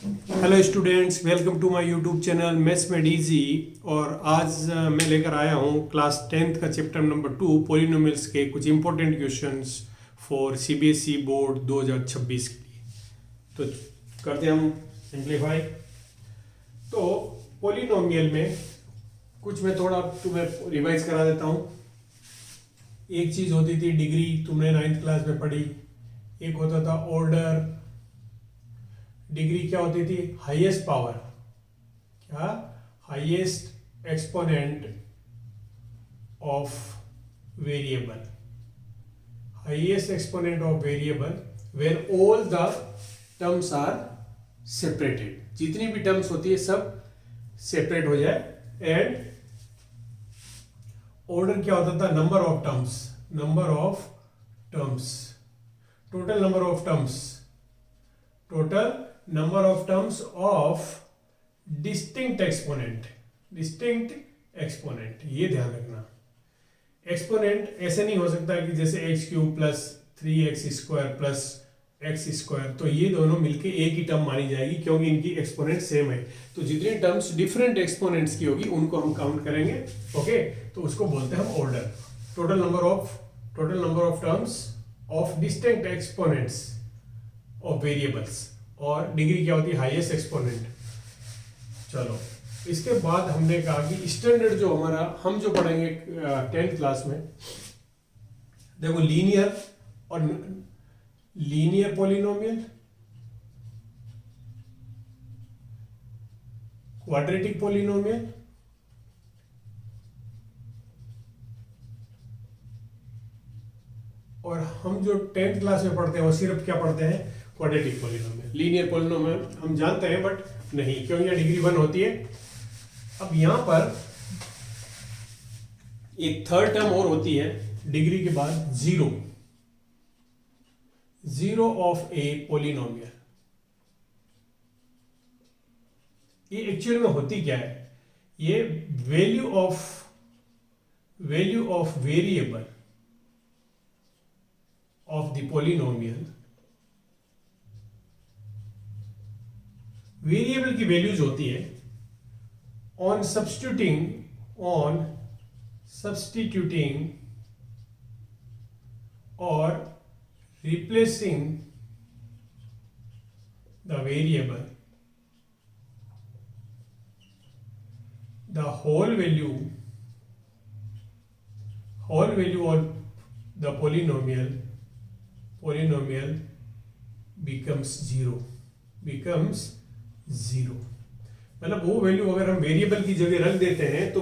Hello students, welcome to my YouTube channel maths made easy. और आज मैं लेकर आया हूँ क्लास 10th का चैप्टर नंबर 2 पॉलिनोमियल्स के कुछ important questions for CBSE board 2026 के लिए। तो करते हैं हम सिंप्लीफाई। तो पॉलिनोमियल में कुछ मैं थोड़ा तुम्हें रिवाइज करा देता हूँ। एक चीज़ होती थी डिग्री, तुमने 9th क्लास में पढ़ी। एक होता था ऑर्डर। डिग्री क्या होती थी? हाईएस्ट पावर, क्या? Highest exponent of variable, highest exponent of variable where all the terms are separated. जितनी भी टर्म्स होती है सब सेपरेट हो जाए। एंड ऑर्डर क्या होता था? Number of terms, number of terms, total number of terms, total number of terms of distinct exponent, distinct exponent। ये ध्यान रखना, एक्सपोनेंट ऐसे नहीं हो सकता कि जैसे x cube plus 3x square plus x square, तो ये दोनों मिलके एक ही टर्म मानी जाएगी क्योंकि इनकी एक्सपोनेंट सेम है। तो जितनी टर्म्स डिफरेंट एक्सपोनेंट्स की होगी उनको हम काउंट करेंगे। ओके, तो उसको बोलते हैं हम order. Total number of terms of distinct exponents of variables. और डिग्री क्या होती है? Highest exponent. चलो, इसके बाद हमने कहा कि स्टैंडर्ड जो हमारा हम जो पढ़ेंगे 10th क्लास में, देखो लीनियर और लीनियर पॉलिनोमियल, क्वाड्रेटिक पॉलिनोमियल और हम जो 10th क्लास में पढ़ते हैं वो सिर्फ क्या पढ़ते हैं? Quadratic polynomial. लीनियर पॉलिनोमियल हम जानते हैं बट नहीं, क्योंकि यहाँ डिग्री 1 होती है। अब यहां पर एक थर्ड टर्म और होती है डिग्री के बाद, zero, zero of a polynomial. ये एक्चुअल में होती क्या है? ये value of variable of the polynomial, variable की वैल्यूज होती है ऑन सब्स्टिट्यूटिंग और replacing the variable, the whole value of the polynomial becomes zero। मतलब वो वैल्यू अगर हम वेरिएबल की जगह रख देते हैं तो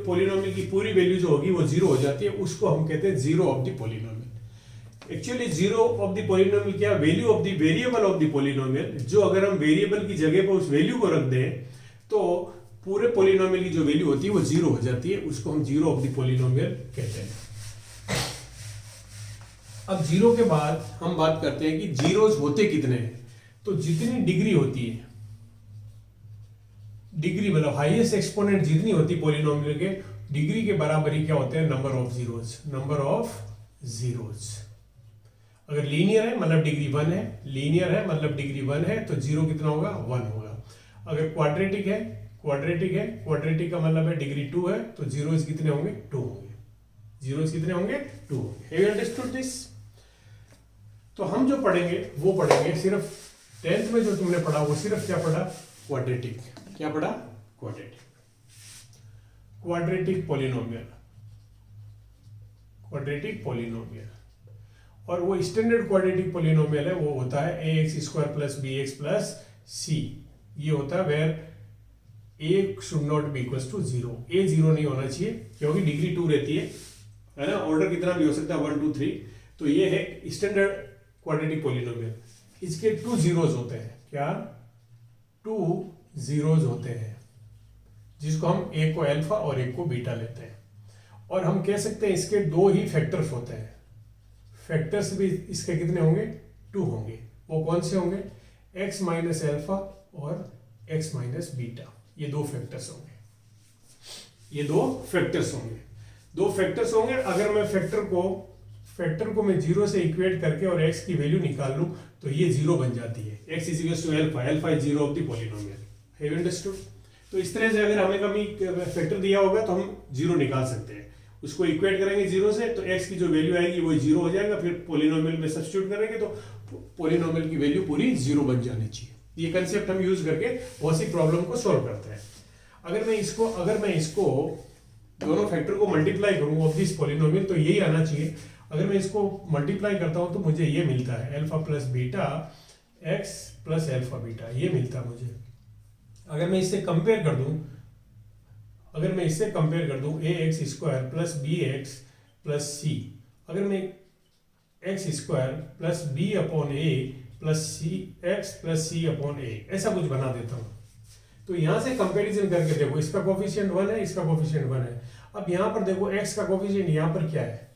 पॉलिनोमियल की पूरी वैल्यू जो होगी वो जीरो हो जाती है। उसको हम कहते हैं zero of the polynomial. Actually zero of the polynomial क्या? Value of the variable of the polynomial. जो अगर हम वेरिएबल की जगह पर उस वैल्यू को रख दें तो पूरे पॉलिनोमियल की जो वैल्यू होती है वो जीरो हो जाती है। उसको हम जीरो ऑफ द पॉलिनोमियल कहते हैं। अब जीरो के बाद हम बात करते हैं कि जीरोज होते कितने हैं। तो जितनी डिग्री होती है, डिग्री मतलब हाईएस्ट एक्सपोनेंट जितनी होती पॉलिनोमियल के, डिग्री के बराबर ही क्या होते हैं? Number of zeros, number of zeros. अगर लीनियर है मतलब डिग्री 1 है, लीनियर है मतलब डिग्री 1 है, तो जीरो कितना होगा? 1 होगा। अगर क्वाड्रेटिक का मतलब है डिग्री 2 है, तो जीरोज कितने होंगे? 2 होंगे। जीरोज कितने होंगे? 2 होंगे। Have you understood this? तो हम जो पढ़ेंगे वो पढ़ेंगे सिर्फ 10th में जो तुमने पढ़ा वो सिर्फ क्या पढ़ा? क्वाड्रेटिक। क्या पढ़ा? Quadratic polynomial. और वो स्टैंडर्ड क्वाड्रेटिक पॉलिनोमियल है, वो होता है ax square plus bx plus c। ये होता है where a should not be equal to zero. a zero नहीं होना चाहिए क्योंकि डिग्री 2 रहती है ना। ऑर्डर कितना भी हो सकता है 1 2 3। तो ये है स्टैंडर्ड क्वाड्रेटिक पॉलिनोमियल। इसके 2 जीरोज होते हैं। क्या? 2 जीरोज होते हैं, जिसको हम एक को अल्फा और एक को बीटा लेते हैं। और हम कह सकते हैं इसके 2 ही फैक्टर्स होते हैं। फैक्टर्स भी इसके कितने होंगे? 2 होंगे। वो कौन से होंगे? x माइनस अल्फा और x माइनस बीटा। ये 2 फैक्टर्स होंगे। अगर मैं फैक्टर को फैक्टर को मैं जीरो से इक्वेट करके और x की वैल्यू निकाल लूं तो ये जीरो बन जाती है। x is equal to alpha, alpha is zero of the polynomial. Have you understood? तो इस तरह से अगर हमें कभी फैक्टर दिया होगा तो हम जीरो निकाल सकते हैं, उसको इक्वेट करेंगे जीरो से तो x की जो वैल्यू आएगी वो जीरो हो जाएगा, फिर पॉलिनोमियल में सब्स्टिट्यूट करेंगे तो पॉलिनोमियल की वैल्यू पूरी जीरो बन जानी चाहिए। ये कंसेप्ट हम यूज करके बहुत सी प्रॉब्लम को सॉल्व करते हैं। अगर मैं इसको दोनों फैक्टर को मल्टीप्लाई करूं ऑफ दिस पॉलिनोमियल तो यही आना चाहिए। अगर मैं इसको मल्टीप्लाई करता हूं तो मुझे ये मिलता है alpha plus beta x plus alpha beta, ये मिलता है मुझे। अगर मैं इससे कंपेयर कर दूं a x square plus B x plus c, अगर मैं x square plus b upon a plus c x plus c upon a ऐसा कुछ बना देता हूं तो यहां से कंपैरिजन करके देखो, इसका कोफिशिएंट 1 है, इसका कोफिशिएंट 1 है। अब यहां पर देखो x का कोफिशिएंट यहां पर क्या है,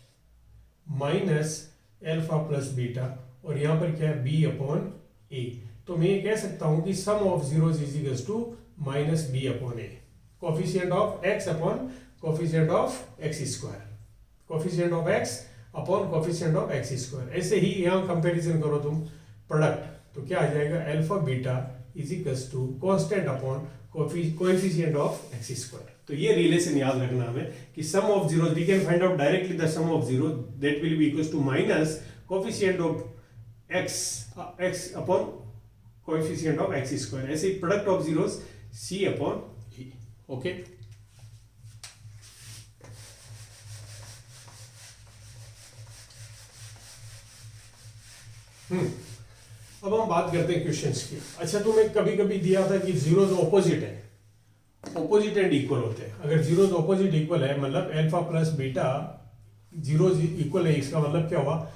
माइनस अल्फा प्लस बीटा, और यहां पर क्या है b अपॉन ए। तो मैं ये कह सकता हूं कि sum of zeros is equal to minus b upon a, coefficient of x upon coefficient of x square, coefficient of x upon coefficient of x square. ऐसे ही यहां कंपैरिजन करो तुम प्रोडक्ट तो क्या आ जाएगा, alpha beta is equals to constant upon coefficient of x square। तो ये रिलेशन याद रखना हमें कि sum of zeros we can find out directly the sum of zero that will be equals to minus coefficient of x upon coefficient of x square। ऐसे ही product of zeros c upon e। Okay, अब हम बात करते हैं questions की। अच्छा, तुम्हें कभी कभी दिया था कि जीरोस ऑपोजिट है, ऑपोजिट एंड इक्वल होते हैं। अगर जीरोस ऑपोजिट इक्वल है मतलब alpha plus beta zeros equal है, इसका मतलब क्या हुआ,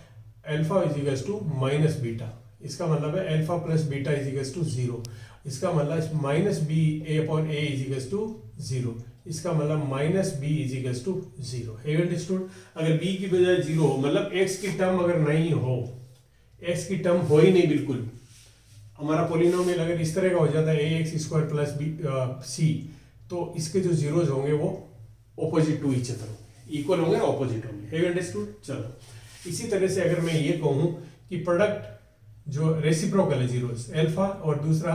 alpha is equal to minus beta, इसका मतलब है alpha plus beta is equal to zero, इसका मतलब minus B A upon A is equal to zero, इसका मतलब minus B is equal to zero. Have you understood? अगर B की बजाय जीरो हो मतलब एक्स की टर्म अगर नहीं हो, एक्स की टर्म हो ही नहीं बिल्कुल, हमारा पॉलिनोमियल अगर इस तरह का हो जाता है a x square plus b c, तो इसके जो जीरोज होंगे वो ऑपोजिट टू ईच अदर होंगे, इक्वल होंगे ऑपोजिट होंगे। Have you understood? चलो, इसी तरह से अगर मैं ये कहूं कि प्रोडक्ट जो रेसिप्रोकल है जीरोस, अल्फा और दूसरा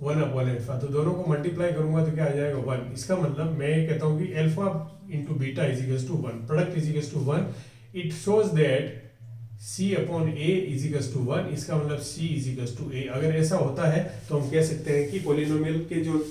1 अपॉन अल्फा, तो दोनों को मल्टीप्लाई करूंगा तो क्या आ जाएगा 1। इसका मतलब मैं ये कहता हूं कि alpha into beta is equal to 1, product is equal to 1। It shows that c upon a is equal to 1, इसका मतलब c is equal to a। अगर ऐसा होता है तो हम कह सकते हैं कि पॉलिनोमियल के जो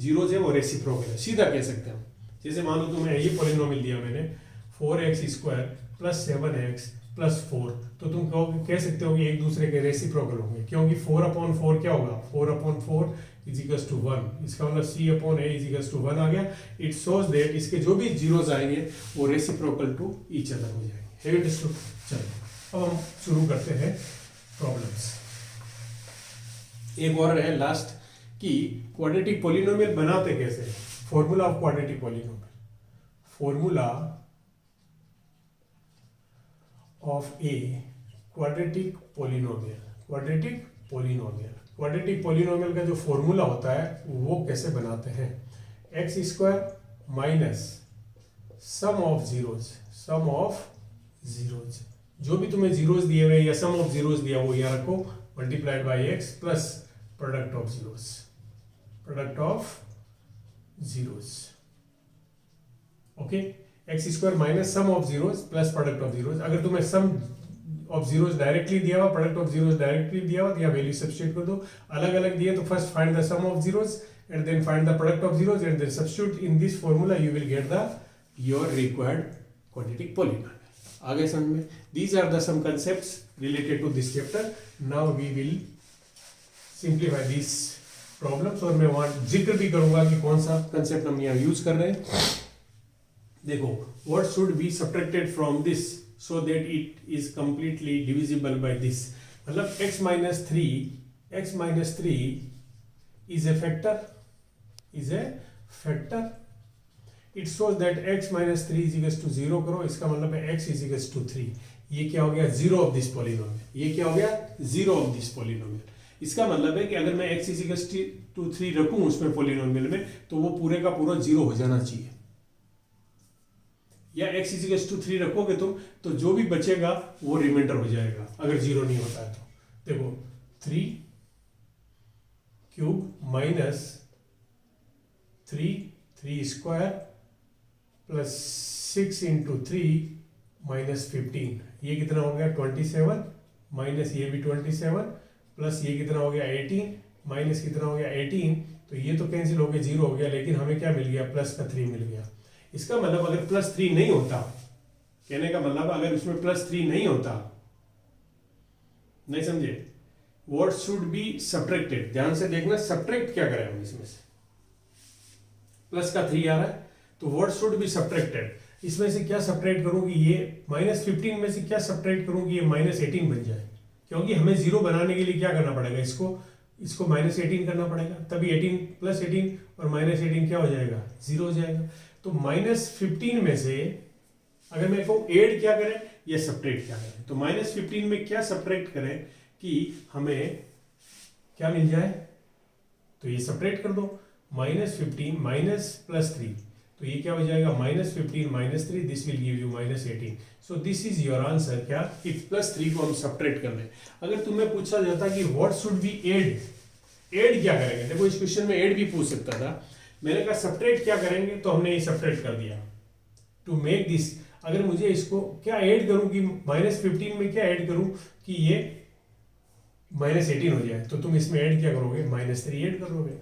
जीरोज है वो रेसिप्रोकल है, सीधा कह सकते हैं हम। जैसे मान लो तुम्हें ये पॉलिनोमियल दिया मैंने 4x square plus 7x plus 4, तो तुम कह सकते हो कि एक दूसरे के रेसिप्रोकल होंगे, क्योंकि 4 अपॉन 4 क्या होगा, 4 अपॉन 4 इज इक्वल टू 1, इसका मतलब c upon a is equal to 1 आ गया। इट शोज दैट इसके जो भी जीरोज आएंगे वो रेसिप्रोकल टू ईच अदर हो जाएंगे। Have you understood? चलो, अब हम शुरू करते हैं प्रॉब्लम्स। एक और है लास्ट कि क्वाड्रेटिक पॉलिनोमियल बनाते कैसे, formula of quadratic polynomial, formula of A quadratic polynomial, quadratic polynomial का जो फॉर्मूला होता है वो कैसे बनाते हैं, x square minus sum of zeros, जो भी तुम्हें जीरोस दिए हुए या सम ऑफ जीरोस दिया वो यहाँ रखो, multiplied by x plus product of zeros. Okay, x square minus sum of zeros plus product of zeros. अगर तुम्हें सम ऑफ जीरोस डायरेक्टली दिया हुआ, प्रोडक्ट ऑफ जीरोस डायरेक्टली दिया हुआ तो यहाँ वैल्यू सब्स्टिट्यूट कर दो। अलग अलग दिए तो first find the sum of zeros and then find the product of zeros and then substitute in this formula, you will get the your required quadratic polynomial। आगे समझ में? These are the some concepts related to this chapter। Now we will simplify these problems और मैं वहाँ जिक्र भी करूँगा कि कौन सा concept हम यहाँ use कर रहे हैं। देखो, what should be subtracted from this so that it is completely divisible by this। मतलब x minus 3 is a factor, it shows that x minus 3 is equals to 0 करो, इसका मतलब है x is equals to 3। ये क्या हो गया, zero of this polynomial, ये क्या हो गया, जीरो ऑफ दिस पॉलिनोमियल। इसका मतलब है कि अगर मैं x is equals to 3 रखूं उसमें पॉलिनोमियल में तो वो पूरे का पूरा जीरो हो जाना चाहिए। या x इज टू 3 रखोगे तुम, तो जो भी बचेगा वो रिमाइंडर हो जाएगा अगर 0 नहीं होता है तो। देखो 3 cube minus 3 square plus 6 into 3 minus 15, ये कितना हो गया 27, माइनस ये भी 27, प्लस ये कितना हो गया 18, माइनस कितना हो गया 18, तो ये तो कैंसिल हो गया 0 हो गया, लेकिन हमें क्या मिल गया प्लस का 3 मिल गया। इसका मतलब अगर प्लस 3 नहीं होता, कहने का मतलब अगर उसमें प्लस 3 नहीं होता, नहीं समझे, व्हाट शुड बी सब्ट्रैक्टेड, ध्यान से देखना सब्ट्रैक्ट क्या करें हम इसमें से, प्लस का 3 आ रहा है तो व्हाट शुड बी सब्ट्रैक्टेड, इसमें से क्या सब्ट्रैक्ट करूं कि ये माइनस 15 में से क्या सब्ट्रैक्ट करूं कि ये माइनस 18 बन जाए, क्योंकि हमें 0 बनाने के लिए क्या करना पड़ेगा, इसको माइनस 18 करना पड़ेगा, तभी 18 प्लस 18 और माइनस 18 क्या हो जाएगा 0 हो जाएगा। तो माइनस 15 में से अगर मैं कहूँ एड क्या करें या सब्ट्रैक्ट क्या करें, तो माइनस 15 में क्या सब्ट्रैक्ट करें कि हमें क्या मिल जाए, तो ये सब्ट्रैक्ट कर दो, माइनस 15 माइनस प्लस 3, तो ये क्या हो जाएगा minus 15 minus 3, this will give you minus 18। So this is your answer, क्या कि प्लस 3 को हम सब्ट्रैक्ट कर लें। अगर तुम्हें पूछा जाता कि व्हाट शुड बी एड क्या करेंगे, देखो इस क्वेश्चन में एड भी पूछ सकता था, मैंने कहा सब्ट्रैक्ट क्या करेंगे, तो हमने ये सब्ट्रैक्ट कर दिया। टू मेक दिस, अगर मुझे इसको क्या ऐड करूं कि माइनस 15 में क्या ऐड करूं कि ये माइनस 18 हो जाए, तो तुम इसमें ऐड क्या करोगे माइनस 3 ऐड करोगे,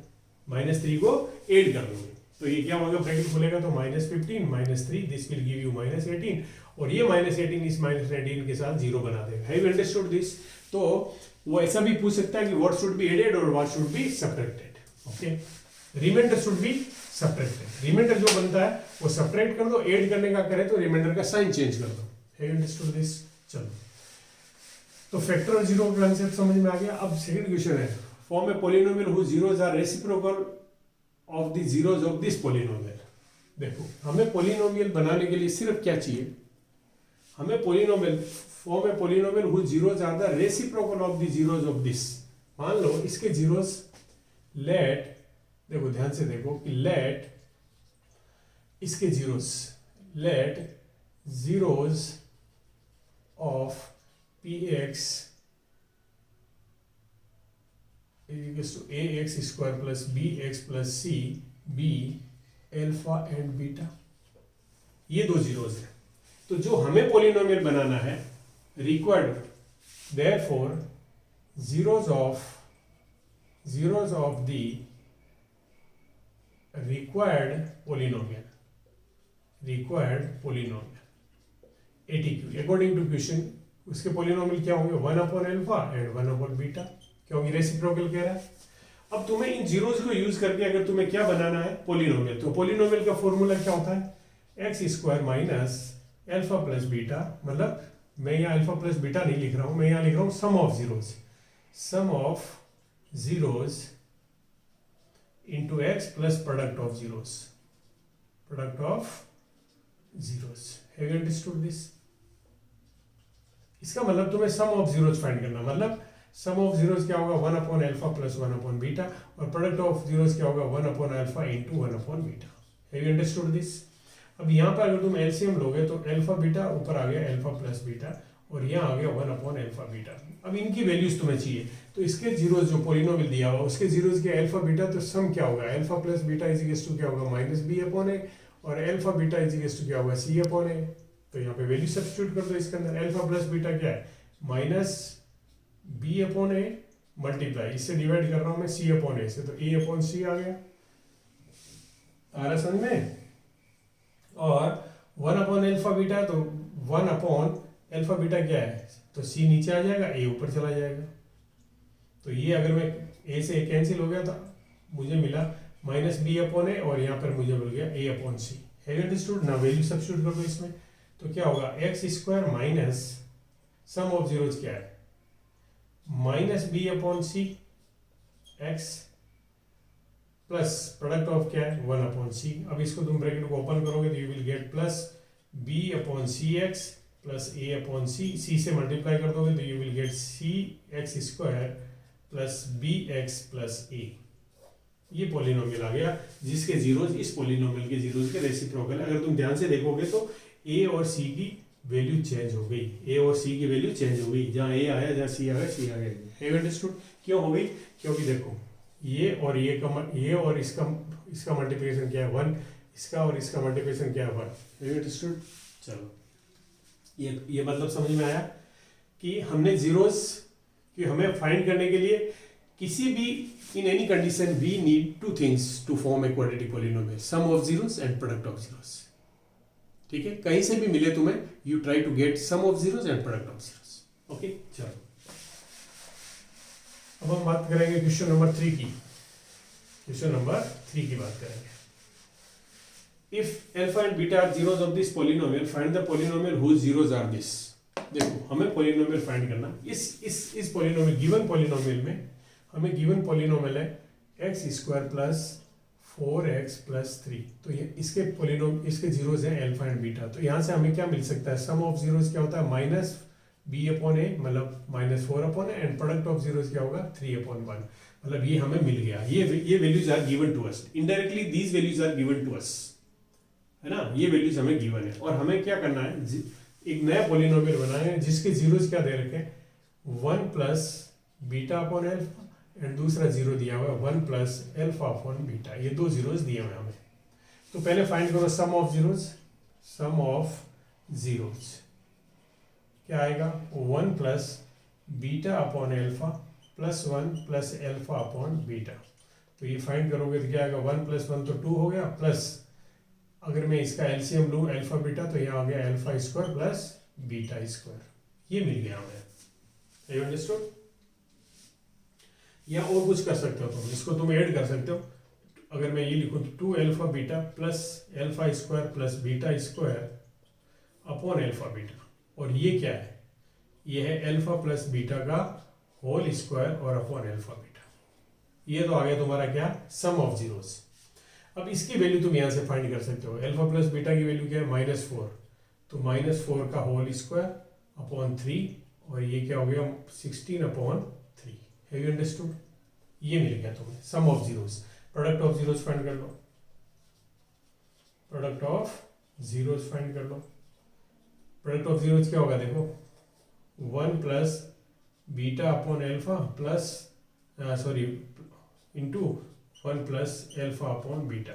माइनस 3 को ऐड कर दोगे, तो ये क्या होगा ब्रैकेट खुलेगा तो minus 15 minus 3, this will give you minus 18, और ये माइनस 18 इस माइनस 18 के साथ 0 बना देगा। Have you understood this? तो वो ऐसा भी पूछ सकता है कि व्हाट शुड बी एडेड और what should be subtracted. Okay, reminder should be subtracted, reminder जो बनता है वो सब्ट्रैक्ट कर दो, ऐड करने का करे तो रिमाइंडर का साइन चेंज कर दो। Have you understood this? चलो, तो फैक्टर ऑफ जीरो का कांसेप्ट समझ में आ गया। अब सेकंड क्वेश्चन है, form a polynomial whose zeros are reciprocal of the zeros of this polynomial. देखो हमें पॉलिनोमियल बनाने के लिए सिर्फ क्या चाहिए, हमें polynomial form a polynomial whose zeros are the reciprocal of the zeros of this. मान लो इसके जीरोस लेट, देखो ध्यान से देखो कि लेट इसके zeros, let zeros of px is equal to ax square plus bx plus c be alpha and beta, ये दो जीरोस है। तो जो हमें पॉलिनोमियल बनाना है, required therefore zeros of the required polynomial ATQ according to question, उसके polynomial क्या होंगे 1 upon alpha and 1 upon beta, क्योंकि रेसिप्रोकल कह रहा है। अब तुम्हें इन जीरोस को यूज करके अगर तुम्हें क्या बनाना है पॉलिनोमियल, तो पॉलिनोमियल का फॉर्मूला क्या होता है x square minus alpha plus beta, मतलब मैं यहाँ अल्फा प्लस बीटा नहीं लिख रहा हूँ, मैं यहाँ लिख रहा हूँ sum of zeros into x plus product of zeros. Have you understood this? इसका मतलब तुम्हें सम ऑफ जीरोस फाइंड करना, मतलब सम ऑफ जीरोस क्या होगा 1 upon alpha plus 1 upon beta, और प्रोडक्ट ऑफ जीरोस क्या होगा 1 upon alpha into 1 upon beta. Have you understood this? अब यहाँ पर अगर तुम एलसीएम लोगे तो अल्फा बीटा ऊपर आ गया अल्फा प्लस बीटा, और यहाँ आ गया 1 अपॉन अल्फा बीटा। अब इनकी वैल्यूज तुम्हें चाहिए, तो इसके जीरोस जो पॉलिनोमियल दिया हुआ उसके जीरोस के अल्फा बीटा, तो सम क्या होगा alpha plus beta is equal to क्या होगा माइनस बी अपॉन ए, और alpha beta is equal to क्या होगा सी अपॉन ए। तो यहाँ पे वैल्यू सब्स्टिट्यूट कर दो इसके अंदर, अल्फा प्लस बीटा क्या है minus B upon A multiply, इससे डिवाइड कर रहा हूं मैं सी अपॉन ए से, तो ए अपॉन सी आ गया, आ रहा समझ में। और 1 अपॉन अल्फा बीटा, तो 1 अपॉन अल्फा बीटा क्या है, तो सी नीचे आ जाएगा, ए ऊपर चला जाएगा। तो ये अगर मैं ए से ए कैंसिल हो गया, तो मुझे मिला माइनस बी अपॉन ए, और यहाँ पर मुझे मिल गया a upon c. Have you understood? ना वैल्यू सब्स्टिट्यूट कर दो इसमें, तो क्या होगा x square minus sum of zeros क्या है minus B upon c x plus product of क्या है 1 अपॉन सी। अब इसको तुम ब्रैकेट को ओपन करोगे तो you will get plus b upon c x plus a upon c, c से मल्टीप्लाई कर दोगे तो you will get c x square plus B x plus a. ये पॉलिनोमियल आ गया जिसके जीरोस इस पॉलिनोमियल के जीरोस के रेसिप्रोकल। अगर तुम ध्यान से देखोगे तो ए और सी की वैल्यू चेंज हो गई, ए और सी की वैल्यू चेंज हो गई, जहाँ ए आया जहाँ सी आ गया, सी आ गया। Have understood? क्यों हो गई? क्योंकि देखो ये और ये और इसका मल्टीप्लिकेशन क्या है 1, इसका और इसका मल्टीप्लिकेशन क्या है 1। Have understood? चलो ये मतलब समझ में आया कि हमने जीरोस कि हमें फाइंड करने के लिए किसी भी in any condition we need two things to form a quadratic polynomial, sum of zeros and product of zeros. ठीक है, कहीं से भी मिले तुम्हें, you try to get sum of zeros and product of zeros. Okay, चलो अब हम बात करेंगे क्वेश्चन नंबर 3 की। क्वेश्चन नंबर 3 की बात करेंगे। If alpha and beta are zeros of this polynomial, find the polynomial whose zeros are this. देखो हमें पॉलिनोमियल फाइंड करना, इस पॉलिनोमियल गिवन पॉलिनोमियल में हमें गिवन पॉलिनोमियल है x square plus 4x plus 3। तो ये इसके जीरोस हैं अल्फा एंड बीटा। तो यहाँ से हमें क्या मिल सकता है? सम ऑफ जीरोस क्या होता है? माइनस b अपॉन ए, मतलब minus 4 upon A, and product of zeros क्या होगा? 3 अपॉन 1। मतलब ये हमें मिल गया, ये values are given to us, indirectly these values are given to us, है ना? ये वैल्यूज हमें गिवन है और हमें क्या करना है? एक नया पॉलिनोमियल बनाए जिसके जीरोस क्या दे रखे हैं? 1 plus beta upon alpha, and दूसरा जीरो दिया हुआ है 1 प्लस एल्फा अपॉन बीटा। ये दो जीरोस दिए हुए हमें। तो पहले फाइंड करो sum of zeros. Sum of zeros क्या आएगा? 1 plus beta upon alpha plus 1 plus alpha upon beta. तो ये फाइंड करोगे तो क्या आएगा? 1 प्लस 1 तो 2 हो गया, प्लस अगर मैं इसका एलसीएम लूँ एल्फा बीटा तो यहाँ आ गया alpha square plus beta square. ये मिल गया हमें। You understood? या और कुछ कर सकते हो तुम, इसको तुम ऐड कर सकते हो। अगर मैं ये लिखूँ तो 2 alpha beta plus alpha square plus beta square upon alpha beta. और ये क्या है? ये है एल्फा प्लस बीटा का होल स्क्वायर और अपॉन एल्फा बीटा। ये तो आ गया तुम्हारा क्या? सम ऑफ जीरोस। अब इसकी वैल्यू तुम यहाँ से फाइंड कर सकते हो। एल्फा प्लस बीटा की वैल्यू क्या है? -4। तो -4 का होल स्क्वायर अपॉन 3, और ये क्या हो गया? 16 अपॉन 3। Have you understood? ये मिल गया तुम्हें sum of zeros. Product of zeros find कर लो। प्रोडक्ट ऑफ जीरोस फाइंड कर लो। प्रोडक्ट ऑफ जीरोस क्या होगा? देखो 1 plus beta upon alpha plus into 1 plus alpha upon beta.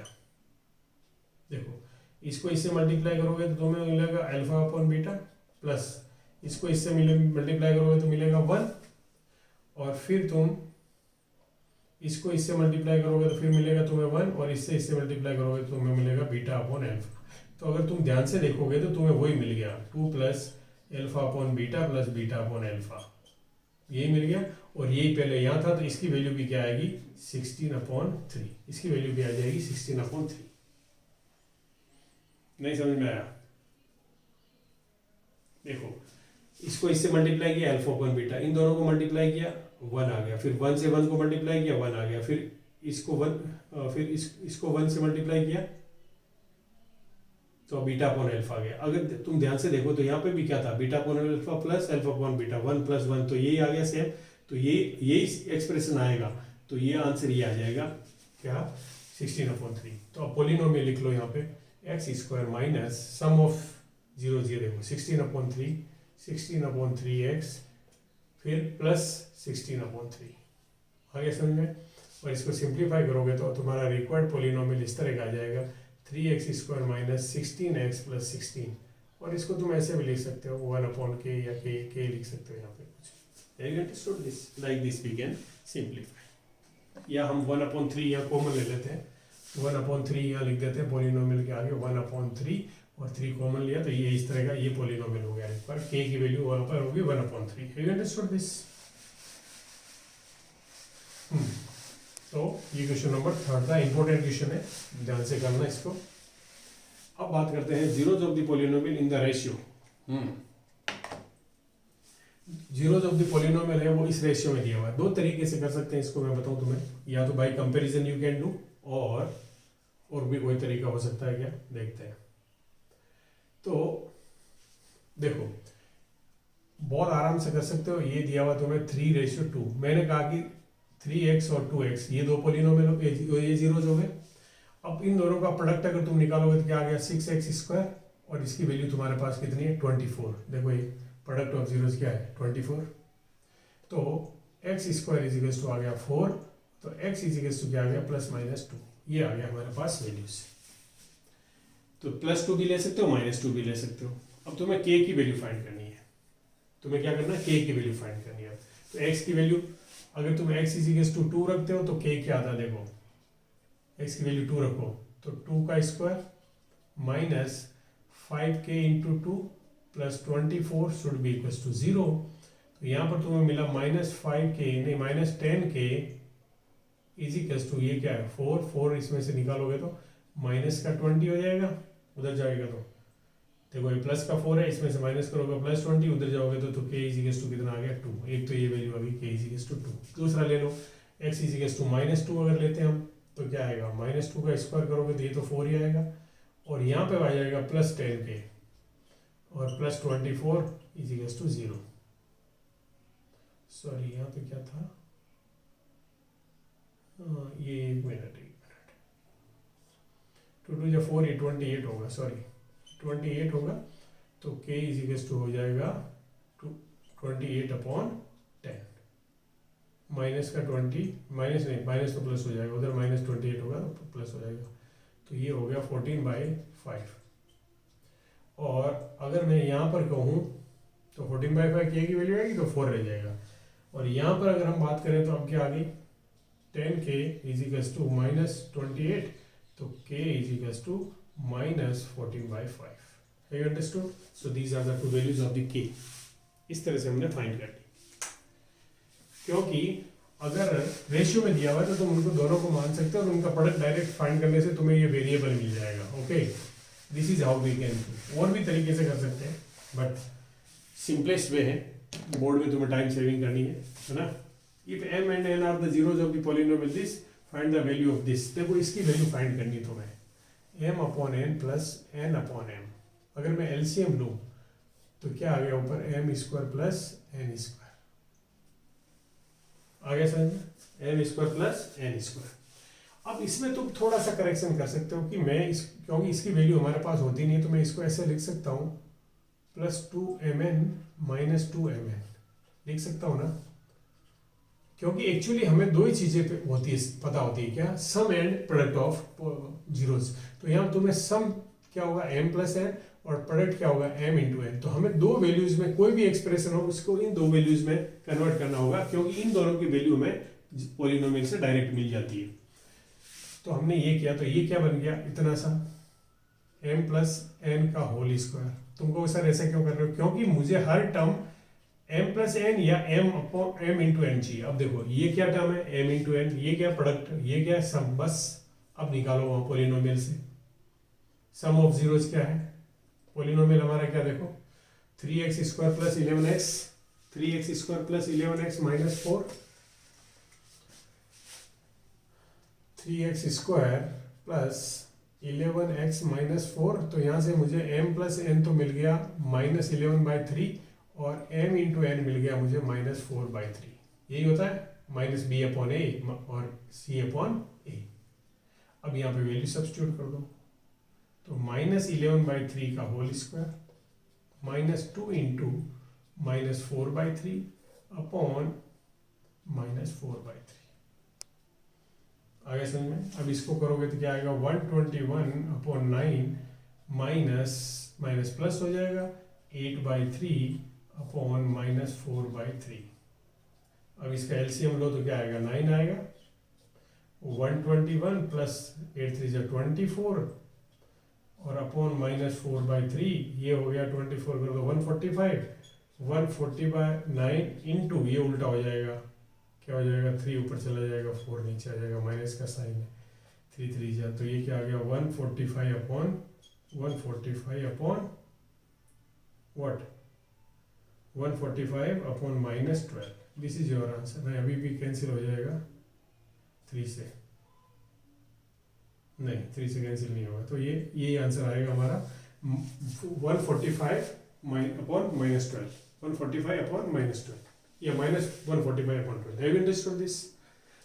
देखो इसको इससे मल्टीप्लाई करोगे तो तुम्हें मिलेगा एल्फा अपॉन बीटा, प्लस इसको इससे मल्टीप्लाई करोगे तो मिलेगा 1, और फिर तुम इसको इससे मल्टीप्लाई करोगे तो फिर मिलेगा तुम्हें 1, और इससे मल्टीप्लाई करोगे तो तुम्हें मिलेगा बीटा अपॉन एल्फा। तो अगर तुम ध्यान से देखोगे तो तुम्हें वही मिल गया, 2 plus alpha upon beta plus beta upon alpha, यही मिल गया। और यही पहले यहाँ था, तो इसकी वैल्यू भी क्या आएगी? 16 अपॉन 3। इसकी वैल्यू भी आ जाएगी 16 अपॉन 3। नहीं समझ में आया? देखो इसको इससे मल्टीप्लाई किया अल्फा अपॉन बीटा, इन दोनों को मल्टीप्लाई किया 1 आ गया, फिर 1 से 1 को मल्टीप्लाई किया 1 आ गया, फिर इसको 1 फिर इसको 1 से मल्टीप्लाई किया तो बीटा अपॉन एल्फा आ गया। अगर तुम ध्यान से देखो तो यहाँ पे भी क्या था? Beta upon alpha plus alpha upon beta, 1 plus 1, तो यही आ गया सेम। तो यही एक्सप्रेशन आएगा, तो ये आंसर ये आ जाएगा क्या? 16 अपॉन 3। तो अब पॉलिनोमियल लिख लो यहाँ पे, x square minus sum of zero ये देखो 16 अपॉन 3, 16 अपॉन 3x, फिर प्लस 16 अपॉन 3। आगे समझ में? और इसको सिंप्लीफाई करोगे तो तुम्हारा रिक्वायर्ड पॉलिनोमियल इस तरह का आ जाएगा 3x square minus 16x plus 16। और इसको तुम ऐसे भी लिख सकते हो 1 अपॉन k या k लिख सकते हो यहाँ पे कुछ। Understood this? Like this we can simplify. या हम 1 अपॉन 3 यहाँ कॉमन ले लेते हैं, 1 अपॉन 3 यहाँ लिख देते हैं पॉलिनोमियल के आगे, 1 अपॉन 3 और 3 कॉमन लिया तो ये इस तरह का ये पॉलिनोमियल हो गया। पर k की वैल्यू वहाँ पर होगी 1 upon 3। Have you understood this? तो ये क्वेश्चन नंबर 3 था, इंपॉर्टेंट क्वेश्चन है, ध्यान से करना इसको। अब बात करते हैं zeros of the polynomial in the ratio. Zeros of the polynomial है वो इस रेशियो में दिया हुआ है। 2 तरीके से कर सकते हैं इसको, मैं बताऊं तुम्हें। या तो bye comparison you can do, और भी कोई तरीका हो सकता है क्या, देखते हैं। तो देखो बहुत आराम से कर सकते हो। ये दिया हुआ तुम्हें 3:2। मैंने कहा कि 3x और 2x ये दो पॉलिनोमियल ये जीरोस हो गए। अब इन दोनों का प्रोडक्ट अगर तुम निकालोगे तो क्या आ गया? 6x स्क्वायर और इसकी वैल्यू तुम्हारे पास कितनी है 24। देखो ये प्रोडक्ट ऑफ जीरोस क्या है 24। तो x square is equal to आ गया 4, तो एक्स इज इक्वल टू क्या आ गया +-2। ये आ गया हमारे पास वैल्यूज। तो +2 भी ले सकते हो, -2 भी ले सकते हो। अब तुम्हें k की वैल्यू फाइंड करनी है। तुम्हें क्या करना है, k की वैल्यू फाइंड करनी है। तो x की वैल्यू अगर तुम x इज इक्वल टू 2 रखते हो तो k क्या आता है, देखो x की वैल्यू 2 रखो तो 2 का square minus 5k into 2 plus 24 should be equal to 0। तो यहाँ पर तुम्हें मिला -5k नहीं -10k इज इक्वल टू ये क्या है 4 इसमें से निकालोगे तो माइनस का 20 हो जाएगा, उधर जाएगा तो देखो ये प्लस का 4 है, इसमें से माइनस करोगे +20, उधर जाओगे तो k इज इक्वल टू कितना आ गया 2। एक तो ये वैल्यू आ गई k इज इक्वल टू 2। दूसरा ले लो x इज इक्वल टू -2 अगर लेते हैं हम तो क्या आएगा, -2 का स्क्वायर करोगे तो ये तो 4 ही आएगा, और यहाँ पे आ जाएगा +10k और +24 इज इक्वल टू 0। सॉरी यहाँ पे क्या था, ये 1 मिनट 2 2 या 4 ये 28 होगा, सॉरी 28 होगा। तो k इज इक्वल टू हो जाएगा 28/10 माइनस का 20 माइनस नहीं माइनस तो प्लस हो जाएगा, उधर -28 होगा तो प्लस हो जाएगा। तो ये हो गया 14/5। और अगर मैं यहाँ पर कहूँ तो 14/5 k की वैल्यू आएगी तो 4 रह जाएगा। और यहाँ पर अगर हम बात करें तो अब क्या आ गई 10k इज इक्वल टू -28, तो k इज इक्वल टू -14/5। Have you understood? So these are the two values of the k. इस तरह से हमने फाइंड कर ली। क्योंकि अगर रेशियो में दिया हुआ है तो तुम उनको दोनों को मान सकते हो और उनका प्रोडक्ट डायरेक्ट फाइंड करने से तुम्हें ये वेरिएबल मिल जाएगा। Okay, this is how we can do. और भी तरीके से कर सकते हैं बट सिंपलेस्ट वे है, बोर्ड में तुम्हें टाइम सेविंग करनी है ना। If m and n are the zeros of the polynomial this, find the value of this। देखो इसकी वैल्यू फाइंड करनी है तुम्हें, m/n प्लस n/m। अगर मैं एलसीएम लूँ तो क्या आ गया ऊपर m² प्लस n²। आ गया समझ में, m² प्लस n²। अब इसमें तुम थोड़ा सा करेक्शन कर सकते हो कि मैं क्योंकि इसकी वैल्यू हमारे पास होती नहीं है तो मैं इसको ऐसे लिख सकता हूँ +2mn - 2mn लिख सकता हूँ ना। क्योंकि एक्चुअली हमें दो ही चीजें होती है पता होती है, क्या, सम एंड प्रोडक्ट ऑफ जीरोस। तो यहाँ तुम्हें सम क्या होगा m + n और प्रोडक्ट क्या होगा m × n। तो हमें दो वैल्यूज में कोई भी एक्सप्रेशन हो उसको इन दो वैल्यूज में कन्वर्ट करना होगा, क्योंकि इन दोनों की वैल्यू हमें पॉलिनोमियल से डायरेक्ट मिल जाती है। तो हमने ये किया, तो ये क्या बन गया इतना सा m + n का होल स्क्वायर। तुमको सर ऐसा क्यों कर रहे हो, क्योंकि मुझे हर टर्म m + n या m × n चाहिए। अब देखो ये क्या टर्म है m × n, ये क्या प्रोडक्ट, ये क्या सम। बस अब निकालो वहाँ पॉलिनोमियल से सम ऑफ जीरोस क्या है। पॉलिनोमियल हमारा क्या देखो 3x² + 11x, 3x² + 11x - 4, 3x² + 11x - 4। तो यहाँ से मुझे m + n तो मिल गया -11/3 और m × n मिल गया मुझे -4/3। यही होता है -b/a और c/a। अब यहाँ पे वैल्यू सब्स्टिट्यूट कर दो, तो -11/3 का होल स्क्वायर -2 × -4/3 अपॉन -4/3। आगे समझ में। अब इसको करोगे तो क्या आएगा 121/9 माइनस प्लस हो जाएगा 8/3 अपॉन -4/3। अब इसका एलसीएम लो तो क्या आएगा 9 आएगा। 121 + 8 × 3 = 24 और अपॉन -4/3 ये हो गया 24 कर दो 145। 140/9 इंटू ये उल्टा हो जाएगा, क्या हो जाएगा 3 ऊपर चला जाएगा 4 नीचे आ जाएगा, माइनस का साइन है 3 3 जा, तो ये क्या आ गया 145 upon what 145 upon -12। This is your answer. नहीं अभी भी कैंसिल हो जाएगा 3 से, नहीं 3 से कैंसिल नहीं होगा, तो ये आंसर आएगा हमारा 145 अपॉन -12, 145 अपॉन -12 या -145/12। Have you understood this?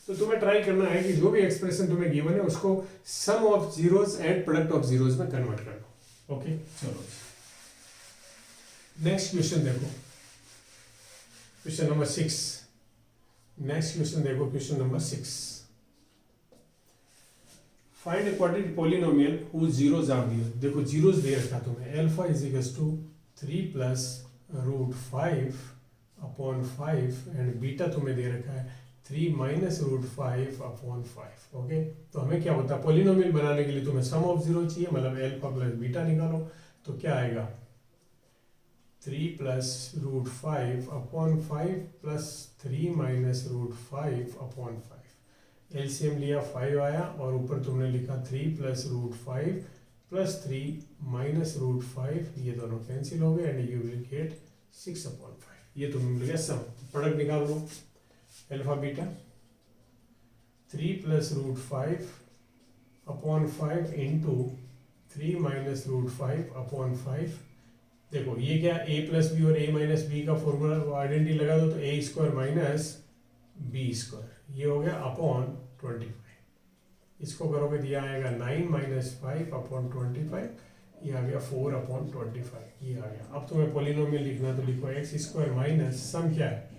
तो तुम्हें ट्राई करना है कि जो भी एक्सप्रेशन तुम्हें गिवन है उसको sum of zeros and product of zeros में कन्वर्ट कर दो। ओके चलो नेक्स्ट क्वेश्चन देखो, क्वेश्चन नंबर 6। नेक्स्ट क्वेश्चन देखो, question number 6। Find a quadratic polynomial whose zeros are given. देखो जीरोस दे रखा तुम्हें, alpha is equals to 3 plus root 5 upon 5 and beta तुम्हें दे रखा है 3 माइनस रूट 5 अपॉन 5। ओके, तो हमें क्या होता है, पॉलिनोमियल बनाने के लिए तुम्हें सम ऑफ जीरो चाहिए, मतलब अल्फा प्लस बीटा निकालो। तो क्या आएगा, 3 plus root 5 upon 5 plus 3 minus root 5 upon 5। LCM लिया 5 आया और ऊपर तुमने लिखा 3 plus root 5 plus 3 minus root 5, ये दोनों कैंसिल हो गए and you will get 6 upon 5। ये तुम्हें मिल गया सम। प्रोडक्ट निकाल लो, alpha beta 3 plus root 5 upon 5 into 3 minus root 5 upon 5। देखो ये क्या, a प्लस बी और a माइनस बी का फॉर्मूला आइडेंटिटी लगा दो तो a square minus B square, ये हो गया अपॉन 25। इसको करोगे दिया आएगा 9 माइनस 5 अपॉन 25, ये आ गया 4 अपॉन 25, ये आ गया। अब तुम्हें पॉलिनोमियल लिखना तो लिखो एक्स स्क्वायर माइनस सम क्या है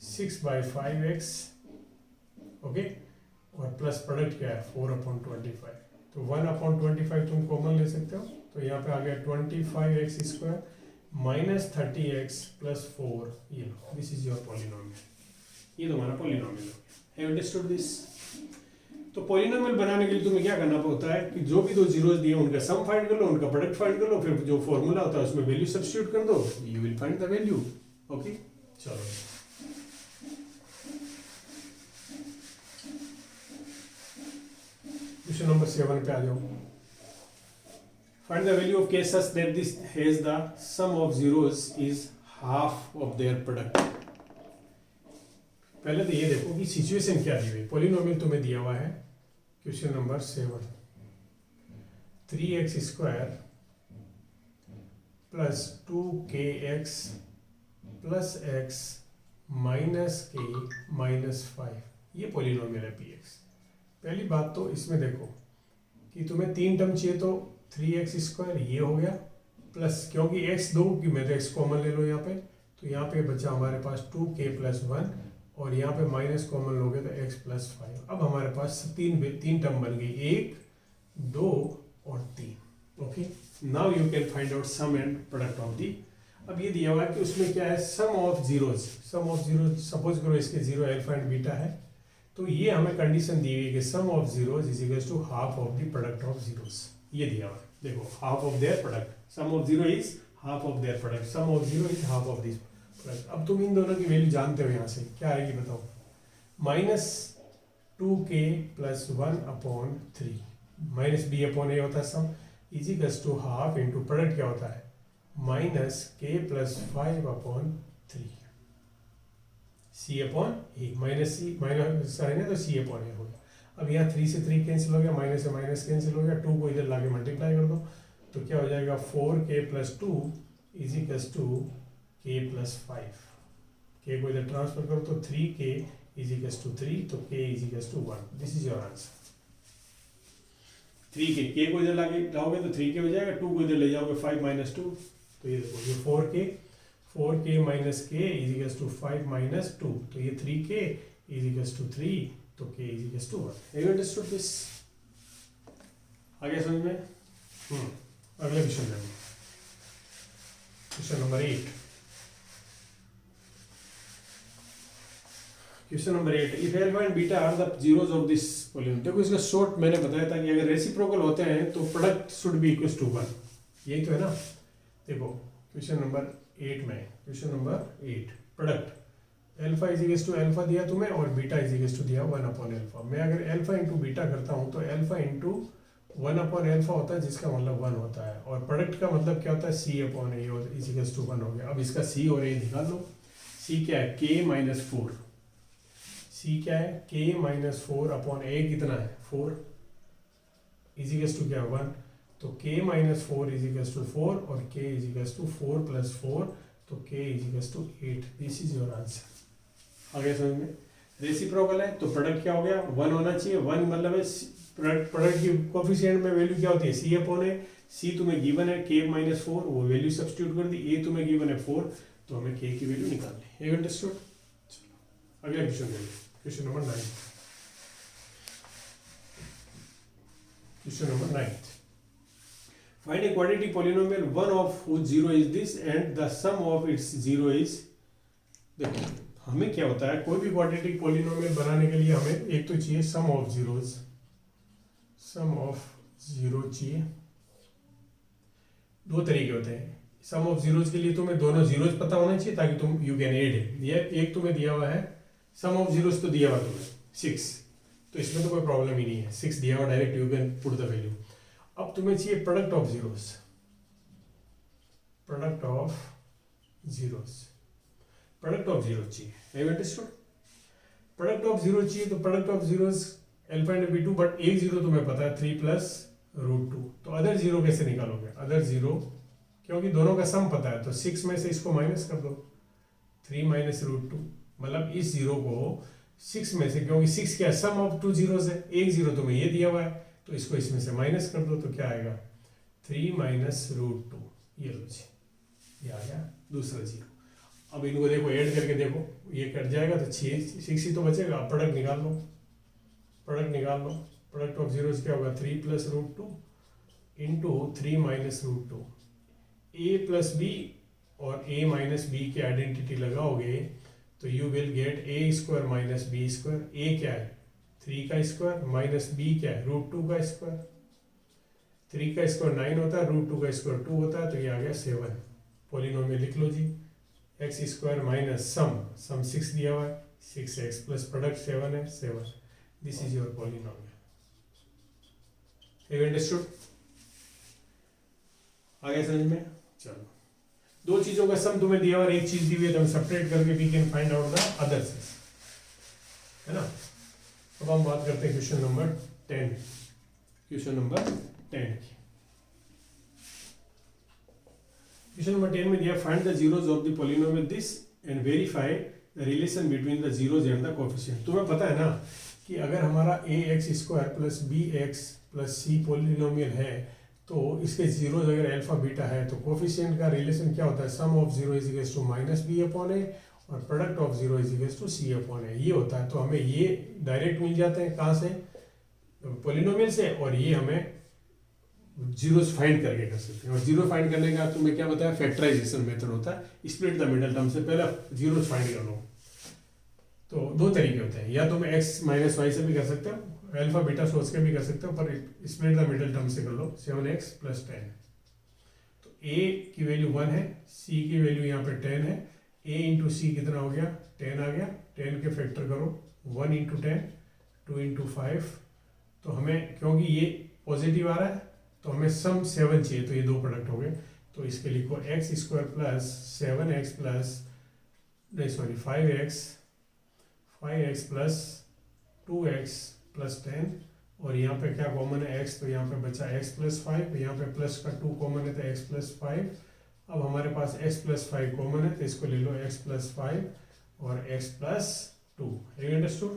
6/5x, ओके, और प्लस प्रोडक्ट क्या है 4 अपॉन 25। तो 1 अपॉन 25 तुम कॉमन ले सकते हो, तो यहाँ पे आ गया 25x square minus 30x plus 4, ये लो, दिस इज योर पॉलिनोमियल। ये तुम्हारा पॉलिनोमियल हो गया। Have understood this? तो पॉलिनोमियल बनाने के लिए तुम्हें क्या करना होता है कि जो भी दो जीरोस दिए उनका सम फाइंड कर लो, उनका प्रोडक्ट फाइंड कर लो, फिर जो फॉर्मूला होता है उसमें वैल्यू सब्स्टिट्यूट कर दो, you will find the value. Okay चलो क्वेश्चन नंबर 7 पे आ जाओ। Find the value of k such that this has the sum of zeros is half of their product। पहले तो ये देखो कि सिचुएशन क्या दी हुई। पॉलिनोमियल तुम्हें दिया हुआ है, question number 7, 3x square plus 2kx plus x minus k minus 5, ये पॉलिनोमियल है px। पहली बात तो इसमें देखो कि तुम्हें 3 टर्म चाहिए, तो 3x स्क्वायर ये हो गया प्लस, क्योंकि x दो कि मैं तो x कॉमन ले लो यहाँ पे, तो यहाँ पे बचा हमारे पास 2k प्लस 1 और यहाँ पे माइनस कॉमन लोगे तो x प्लस 5। अब हमारे पास तीन टर्म बन गई, 1 2 और 3। Okay, now you can find out sum and product of the. अब ये दिया हुआ है कि उसमें क्या है, sum of zeros. Sum of zero, suppose करो इसके जीरो अल्फा एंड बीटा है, तो ये हमें कंडीशन दी हुई है कि sum of zeros is equal to half of the product of zeros. ये दिया हुआ है, देखो half of their product, sum of zero is half of their product, sum of zero is half of this product. अब तुम इन दोनों की value जानते हो, यहाँ से क्या आएगी बताओ, minus 2k plus 1 upon 3 minus b upon a होता है sum, is equal to half into product क्या होता है minus k plus 5 upon 3 c upon a, minus c minus sign है तो c अपॉन a हो गया। अब यहाँ 3 से 3 कैंसिल हो गया, माइनस से माइनस कैंसिल हो गया, 2 को इधर लाके मल्टीप्लाई कर दो तो क्या हो जाएगा 4k plus 2 is equals to k plus 5। k को इधर ट्रांसफर करो तो 3k इज इक्वल्स टू 3, तो k is equals to 1। This is your answer. 3k, k को इधर लाओगे तो 3k हो जाएगा, 2 को इधर ले जाओगे 5 माइनस 2, तो ये देखो ये 4k minus k is equals to 5 minus 2, तो ये 3k इज इक्वल्स टू 3, तो k is equals to 1। Have you understood this? आगे समझ में? अगले क्वेश्चन में, question number 8। Question number 8, if alpha and beta are the zeros of this polynomial. देखो इसका शॉर्ट मैंने बताया था कि अगर रेसिप्रोकल होते हैं तो product should be equal to 1, यही तो है ना। देखो क्वेश्चन नंबर 8 में, question number 8 product alpha is equal to alpha दिया तुम्हें और बीटा इज इक्वल टू दिया 1 अपॉन अल्फा। मैं अगर अल्फा इंटू बीटा करता हूँ तो अल्फा इंटू 1 अपॉन अल्फा होता है, जिसका मतलब 1 होता है, और प्रोडक्ट का मतलब क्या होता है c upon a is equal to 1 हो गया। अब इसका c और a निकाल लो। c क्या है k माइनस 4, c क्या है k माइनस 4 अपॉन a कितना है 4 इज इक्वल टू क्या 1, तो k minus 4 is equal to 4 और k is equal to 4 plus 4, तो k is equal to 8। This is your answer. आगे समझ में? रेसिप्रोकल है तो प्रोडक्ट क्या हो गया 1 होना चाहिए। 1 मतलब है प्रोडक्ट की कोफिशिएंट में वैल्यू क्या होती है c अपॉन a, सी तुम्हें गिवन है k माइनस 4, वो वैल्यू सब्स्टिट्यूट कर दी, a तुम्हें गिवन है 4, तो हमें k की वैल्यू निकालनी है। अंडरस्टूड? अगला क्वेश्चन देखिए, question number 9। Question number 9, find a quadratic polynomial one of whose zero is this and the sum of its zero is. देखो हमें क्या होता है, कोई भी क्वाड्रेटिक पॉलिनोमियल बनाने के लिए हमें एक तो चाहिए sum of zeros, sum of zero चाहिए। दो तरीके होते हैं सम ऑफ जीरोज के लिए, तुम्हें दोनों जीरोज पता होना चाहिए ताकि तुम यू कैन एड। ये एक तुम्हें दिया हुआ है सम ऑफ जीरोज, तो दिया हुआ तुम्हें 6, तो इसमें तो कोई प्रॉब्लम ही नहीं है, 6 दिया हुआ, direct you can put the value. अब तुम्हें चाहिए product of zeros, product of zeros, product of zero चाहिए। Have you understood? Product of zero चाहिए, तो product of zeros alpha and beta, but एक जीरो तुम्हें पता है 3 प्लस रूट 2, तो अदर जीरो कैसे निकालोगे? अदर जीरो, क्योंकि दोनों का सम पता है, तो 6 में से इसको माइनस कर दो, 3 माइनस रूट 2, मतलब इस जीरो को 6 में से, क्योंकि 6 क्या सम ऑफ 2 जीरोस है, एक जीरो तुम्हें ये दिया हुआ है, तो इसको इसमें से माइनस कर दो, तो क्या आएगा 3 माइनस रूट 2, ये लो जी, ये आ गया दूसरा जीरो। अब इनको देखो ऐड करके देखो, ये कट जाएगा तो 6 ही तो बचेगा। अब प्रोडक्ट निकाल लो, प्रोडक्ट निकाल लो, प्रोडक्ट ऑफ जीरोस क्या होगा 3 plus root 2 into 3 minus root 2, A plus B और ए माइनस बी की आइडेंटिटी लगाओगे तो you will get A square minus B square. A क्या है 3 का स्क्वायर, माइनस बी क्या है रूट 2 का स्क्वायर, 3 का स्क्वायर 9 होता है, रूट 2 का स्क्वायर 2 होता है, तो ये आ गया 7। पॉलिनोमियल लिख लो जी, एक्स स्क्वायर माइनस सम 6 दिया हुआ है, 6x प्लस प्रोडक्ट 7 है, 7। This is your polynomial. Have you understood? आ गया समझ में? चलो, दो चीजों का सम तुम्हें दिया और एक चीज दी हुई है, तो हम सेपरेट करके we can find out the others, है ना। अब हम बात करते हैं क्वेश्चन नंबर 10, क्वेश्चन नंबर 10 की। क्वेश्चन नंबर 10 में दिया find the zeros of the polynomial this and verify the relation between the zeros and the coefficient. तुम्हें पता है ना कि अगर हमारा A x square plus B x plus C polynomial है, तो इसके जीरोज अगर अल्फा बीटा है, तो कोएफिशिएंट का रिलेशन क्या होता है, sum of zero is equal to minus B upon A और product of zero is equal to C upon A, ये होता है। तो हमें ये डायरेक्ट मिल जाते हैं, कहाँ से, पॉलिनोमियल से, और ये हमें जीरोस फाइंड करके कर सकते हैं। और जीरो फाइंड करने का तुम्हें क्या बताया, फैक्टराइजेशन मेथड होता है, स्प्लिट द मिडल टर्म से पहले जीरोस फाइंड कर लो। तो दो तरीके होते हैं, या तुम एक्स माइनस वाई से भी कर सकते हो, अल्फा बीटा सोच के भी कर सकते हो, पर स्प्लिट द मिडल टर्म से कर लो, 7x प्लस 10। तो a की वैल्यू 1 है, c की वैल्यू यहाँ पे 10 है, a इंटू सी कितना हो गया 10 आ गया, 10 के फैक्टर करो, 1 इंटू 10, 2 इंटू 5, तो हमें क्योंकि ये पॉजिटिव आ रहा है तो हमें सम 7 चाहिए, तो ये दो प्रोडक्ट हो गए, तो इसके लिखो X square plus 7x plus नहीं sorry 5x plus 2x plus 10, और यहाँ पे क्या कॉमन है x, तो यहाँ पे बचा x प्लस 5, यहाँ पे प्लस का 2 कॉमन है तो x प्लस 5। अब हमारे पास x प्लस 5 कॉमन है तो इसको ले लो x प्लस 5 और x plus 2। Have you understood?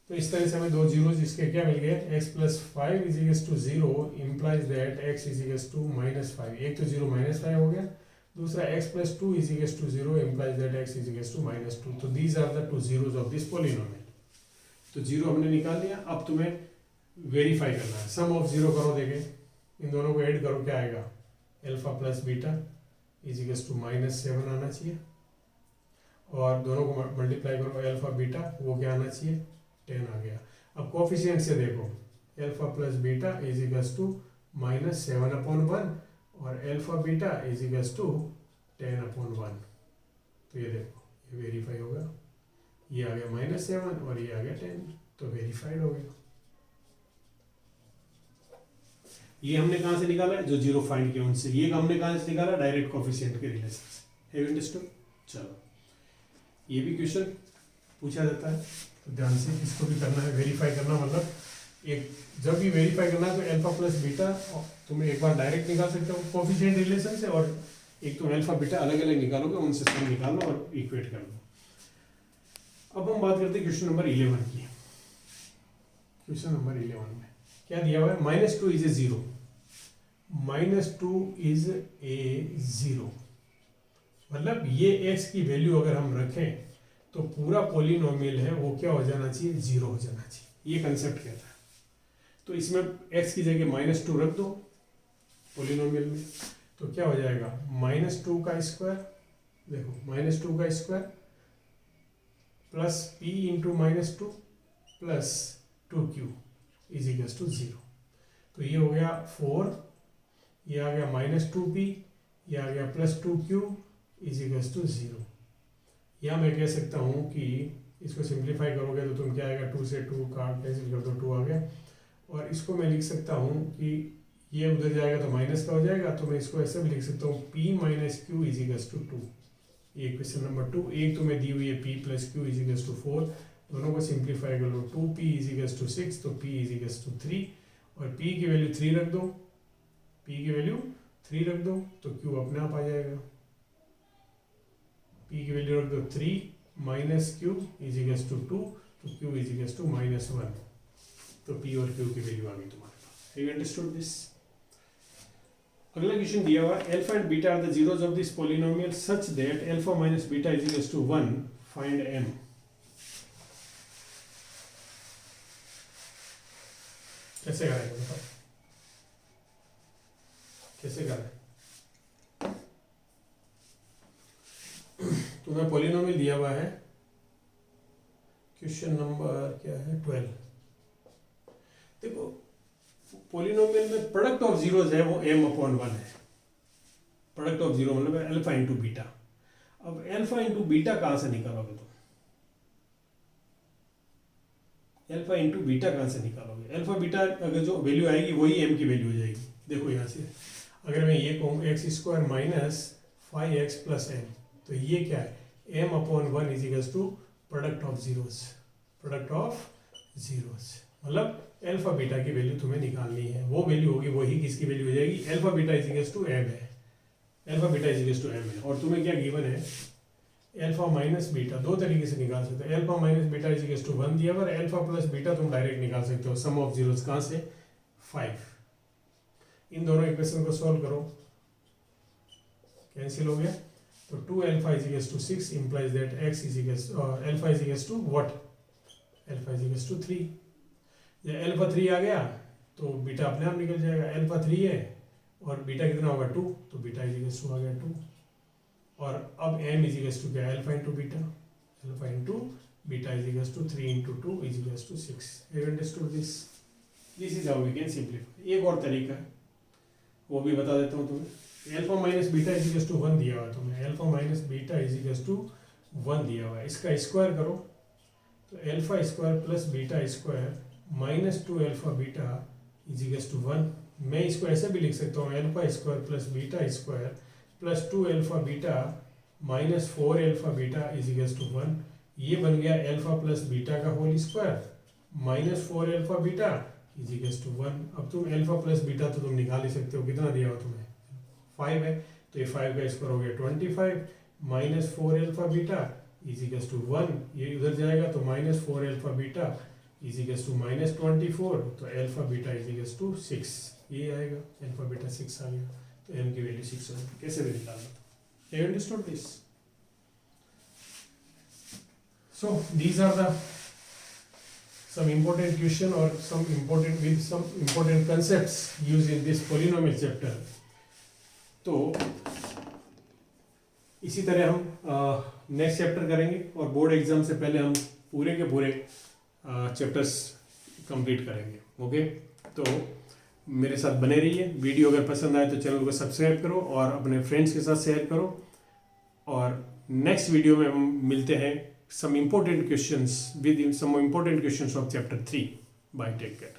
तो इस तरह से हमें दो जीरोज इसके क्या मिल गए, x plus 5 is equal to 0 implies that x is equal to minus 5। एक तो 0 माइनस 5 हो गया, दूसरा x plus 2 is equal to 0 implies that x is equal to minus 2। तो these are the two zeros of this polynomial. तो zero हमने निकाल लिया, अब तुम्हें वेरीफाई करना है, सम ऑफ जीरो करो, देखे इन दोनों को ऐड करो, क्या आएगा, alpha plus beta is equal to minus 7 आना चाहिए, और दोनों को मल्टीप्लाई करो अल्फा बीटा, वो क्या आना चाहिए 10 आ गया। अब कोएफिशिएंट से देखो, alpha plus beta is equal to minus 7 upon 1 और alpha beta is equal to 10 upon 1। तो ये देखो ये वेरीफाई होगा, ये आ गया माइनस 7 और ये आ गया 10, तो वेरीफाइड हो गया। ये हमने कहाँ से निकाला है, जो जीरो फाइंड किया उनसे। ये हमने कहाँ से निकाला, डायरेक्ट कोएफिशिएंट के रिलेशन से। Have you understood? चलो, ये भी क्वेश्चन पूछा जाता है, तो ध्यान से इसको भी करना है, वेरीफाई करना, मतलब एक जब भी वेरीफाई करना है तो अल्फा प्लस बीटा तुम्हें एक बार डायरेक्ट निकाल सकते हो कोएफिशिएंट रिलेशन से, और एक तुम अल्फा बीटा अलग अलग निकालोगे, उनसे सम निकाल लो और इक्वेट कर लो। अब हम बात करते हैं क्वेश्चन नंबर 11 की। क्वेश्चन नंबर 11 में क्या दिया हुआ है, -2 is a zero, -2 is a 0, मतलब ये x की वैल्यू अगर हम रखें तो पूरा पॉलिनोमियल है वो क्या हो जाना चाहिए, 0 हो जाना चाहिए, ये कंसेप्ट कहता है। तो इसमें x की जगह -2 रख दो पॉलिनोमियल में, तो क्या हो जाएगा -2 का स्क्वायर, देखो -2 का square plus p into -2 plus 2q is equals to 0। तो ये हो गया 4, ये आ गया -2p, ये आ गया +2q इज इक्वल्स टू 0। या मैं कह सकता हूँ कि इसको सिंप्लीफाई करोगे तो तुम क्या आएगा, 2 से 2 का कैंसिल कर दो, 2 आ गया। और इसको मैं लिख सकता हूँ कि ये उधर जाएगा तो माइनस का हो जाएगा, तो मैं इसको ऐसे भी लिख सकता हूँ p minus Q is equals to 2। ये क्वेश्चन नंबर 2, एक तुम्हें दी हुई है p plus Q is equals to 4, दोनों को सिंप्लीफाई कर लो, 2p इज इक्वल्स टू 6, तो p इज इक्वल्स टू 3, और p की वैल्यू 3 रख दो, p की वैल्यू 3 रख दो तो q अपने आप आ जाएगा, p की वैल्यू रख दो 3 minus Q is equals to 2, तो q इज इक्वल्स टू -1, तो p और q की वैल्यू आ गई तुम्हारे पास। You understood this. अगला क्वेश्चन दिया हुआ, alpha and beta are the zeros of this polynomial such that alpha minus beta is equals to 1, find m। कैसे करेंगे बताओ, कैसे करें? तुम्हें पॉलिनोमियल दिया हुआ है, क्वेश्चन नंबर क्या है 12। देखो पॉलिनोमियल में प्रोडक्ट ऑफ जीरोस है वो m/1 है, प्रोडक्ट ऑफ जीरो मतलब अल्फा इंटू बीटा। अब अल्फा इंटू बीटा कहां से निकालोगे तुम, अल्फा इंटू बीटा कहां से निकालोगे? अल्फा बीटा अगर जो वैल्यू आएगी वही m की वैल्यू हो जाएगी। देखो यहाँ से अगर मैं ये कहूँ x² minus 5x plus m, तो ये क्या है, m/1 is equals to product of zeros, product of zeros मतलब अल्फा बीटा की वैल्यू तुम्हें निकालनी है, वो वैल्यू होगी वही किसकी वैल्यू हो जाएगी, alpha beta is equals to m है, alpha beta is equals to m है। और तुम्हें क्या गिवन है, अल्फा माइनस बीटा, दो तरीके से निकाल सकते हो, alpha minus beta is equals to 1 दिया हुआ, अल्फा प्लस बीटा तुम डायरेक्ट निकाल सकते हो, सम ऑफ जीरोस कहाँ से, 5। इन दोनों इक्वेशन को सॉल्व करो, कैंसिल हो गया, तो 2 alpha is equals to 6 implies that x is equals alpha is equals to what, alpha is equals to 3। जब अल्फा 3 आ गया तो बीटा अपने आप निकल जाएगा, अल्फा 3 है और बीटा कितना होगा 2, तो बीटा इज इक्वल्स टू आ गया 2। और अब m इज इक्वल्स टू क्या, alpha into beta, alpha into beta is equals to 3 into 2 is equals to 6। You understood this, this is how we can simplify. एक और तरीका है वो भी बता देता हूँ तुम्हें, alpha minus beta is equals to 1 दिया हुआ है तुम्हें, alpha minus beta is equals to 1 दिया हुआ है, इसका स्क्वायर करो तो alpha square plus beta square minus 2 alpha beta is equals to 1। मैं इसको ऐसे भी लिख सकता हूँ, alpha square plus beta square plus 2 alpha beta minus 4 alpha beta is equals to 1। ये बन गया अल्फा प्लस बीटा का whole square minus 4 alpha beta is equals to 1। अब तुम अल्फा प्लस बीटा तो तुम निकाल ही सकते हो, कितना दिया हो तुम्हें 5 है, तो ये 5 का स्क्वायर हो गया 25 minus 4 alpha beta is equals to 1। ये उधर जाएगा तो minus 4 alpha beta is equals to minus 24, तो alpha beta is equals to 6, ये आएगा, अल्फा बीटा 6 आ गया, तो m की वैल्यू 6 हो जाएगी। कैसे भी निकालना, you understood this. So these are the some important question or some important concepts used in this polynomial chapter। तो इसी तरह हम नेक्स्ट चैप्टर करेंगे और बोर्ड एग्जाम से पहले हम पूरे के पूरे चैप्टर्स कंप्लीट करेंगे। ओके, तो मेरे साथ बने रहिए। वीडियो अगर पसंद आए तो चैनल को सब्सक्राइब करो और अपने फ्रेंड्स के साथ शेयर करो। और नेक्स्ट वीडियो में हम मिलते हैं some important questions with some important questions of chapter 3. Bye, take care.